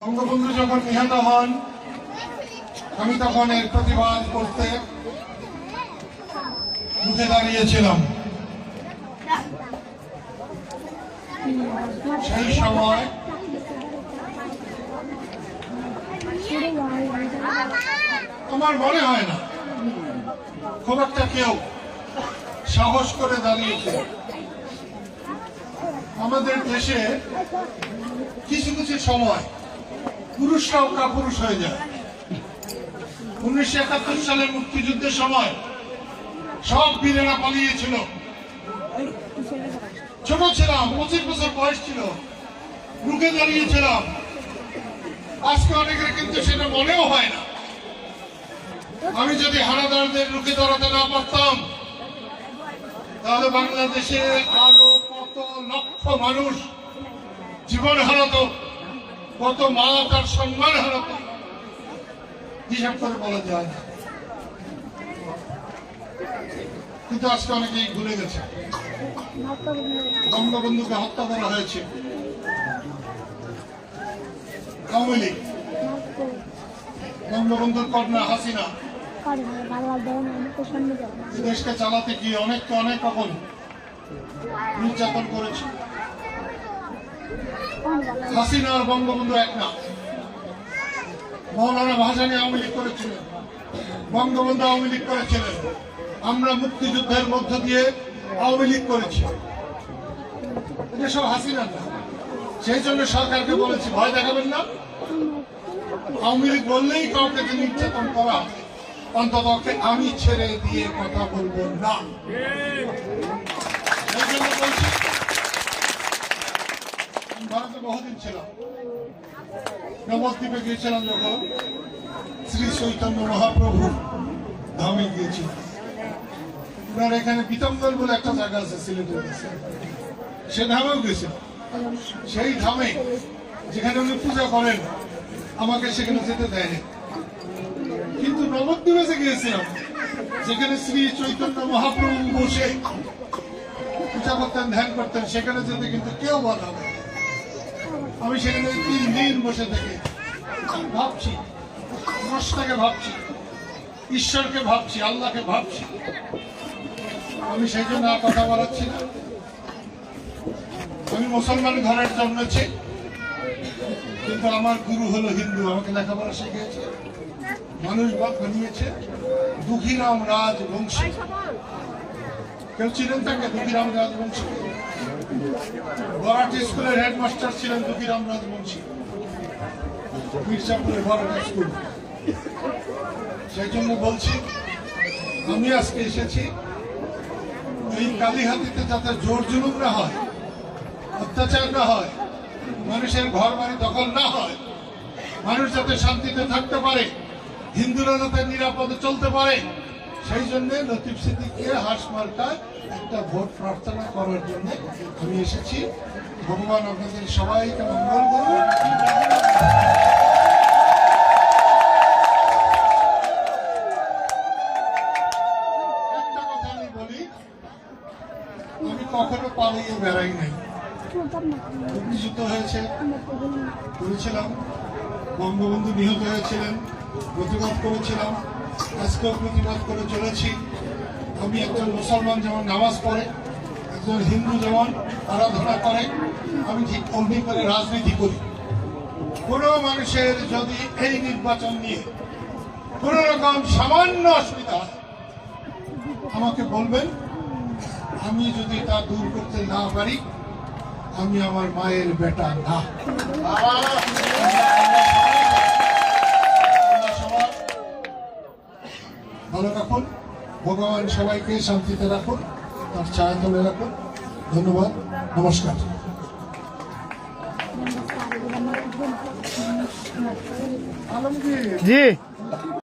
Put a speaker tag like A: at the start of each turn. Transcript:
A: বঙ্গবন্ধু যখন নিহত হন আমি তখন এর প্রতিবাদ করতে উঠে দাঁড়িয়েছিলাম। সেই সময় আমার মনে হয় না খুব একটা কেউ সাহস করে দাঁড়িয়েছে। আমাদের দেশে কিছু কিছু সময় পুরুষরাও কাপুরুষ হয়ে যায়। 1971 সালের মুক্তিযুদ্ধের সময় সব বীরেরা পালিয়েছিল। ছোট ছিলাম, 25 বছর বয়স ছিল, রুখে দাঁড়িয়েছিলাম। আজকে অনেকের কিন্তু সেটা মনেও হয় না। আমি যদি হানাদারদের রুখে দাঁড়াতে না পারতাম তাহলে বাংলাদেশে আরো কত লক্ষ মানুষ জীবন হারাতো, কত মা তার সম্মান হারাতো, হিসাব করে বলা যায় না। কিন্তু আজকে অনেকেই ভুলে গেছে বঙ্গবন্ধুকে হত্যা করা হয়েছে আওয়ামী লীগ, বঙ্গবন্ধুর কন্যা হাসিনা দেশকে চালাতে গিয়ে অনেককে অনেক রকম নির্যাতন করেছে। হাসিনা আর বঙ্গবন্ধু এক না। মৌলানা ভাসানী আওয়ামী লীগ করেছিলেন, বঙ্গবন্ধু আওয়ামী লীগ করেছিলেন, আমরা মুক্তিযুদ্ধের মধ্য দিয়ে আওয়ামী লীগ করেছি। এটা সব হাসিনার না। সেই জন্য সরকারকে বলেছি ভয় দেখাবেন না। আওয়ামী লীগ বললেই কাউকে নির্যাতন করা অন্তত আমি ছেড়ে দিয়ে কথা বলবো না। সেই জন্য বলছি ভারতে বহুদিন ছিলাম, নবদ্বীপে গিয়েছিলাম যখন শ্রী চৈতন্য মহাপ্রভু ধামে গিয়েছিলাম। ওনার এখানে বিতঙ্গল বলে একটা জায়গা আছে সিলেটের কাছে, সে ধামেও গেছিলাম। সেই ধামে যেখানে উনি পূজা করেন আমাকে সেখানে যেতে দেয়নি। কিন্তু নবদ্বীপে যে গিয়েছিলাম যেখানে শ্রী চৈতন্য মহাপ্রভু বসে পূজা করতেন, ধ্যান করতেন, সেখানে যেতে কিন্তু কেউ বাধা নেই। আমি সেখানে 3 দিন বসে থেকে ভাবছি, স্রষ্টাকে ভাবছি, ঈশ্বরকে ভাবছি, আল্লাহকে ভাবছি। আমি সেই জন্য আর কথা বলাচ্ছি না। আমি মুসলমান ঘরের জন্মেছি, কিন্তু আমার গুরু হলো হিন্দু। আমাকে লেখাপড়া শিখিয়েছে, মানুষ বানিয়েছে দুঃখীরাম রাজবংশী। কেউ ছিলেন তাকে? দুঃখীরাম রাজবংশী বরাটি স্কুলের হেডমাস্টার ছিলেন দুঃখীরাম রাজবংশী, মির্জাপুরের বরাটি স্কুল। সেই জন্য বলছি আমি আজকে এসেছি এই কালীহাতিতে যাতে জোর জুলুম না হয়, অত্যাচার না হয়, মানুষের ঘর বাড়ি দখল না হয়, মানুষ যাতে শান্তিতে থাকতে পারে, হিন্দুরা যাতে নিরাপদে চলতে পারে, সেই জন্য লতিফ সিদ্দিককে হাঁস মার্কায় একটা ভোট প্রার্থনা করার জন্য আমি এসেছি। ভগবান আপনাদের সবাইকে মঙ্গল করুন। একটা কথা আমি বলি, আমি কখনো পালিয়ে বেড়াই নাই। মুক্তিযুদ্ধ হয়েছে, করেছিলাম, বঙ্গবন্ধু নিহত হয়েছিলেন, প্রতিবাদ করেছিলাম, আজকেও প্রতিবাদ করে চলেছি। আমি একজন মুসলমান যেমন নামাজ পড়ে, একজন হিন্দু যেমন আরাধনা করে, আমি ঠিক অমনি করে রাজনীতি করি। কোনো মানুষের যদি এই নির্বাচন নিয়ে কোন রকম সামান্য অসুবিধা হয় আমাকে বলবেন। আমি যদি তা দূর করতে না পারি আমি আমার মায়ের বেটা না। ভালো রাখুন, ভগবান সবাইকে শান্তিতে রাখুন, তার ছায়া তলে রাখুন। ধন্যবাদ, নমস্কার।
B: জি।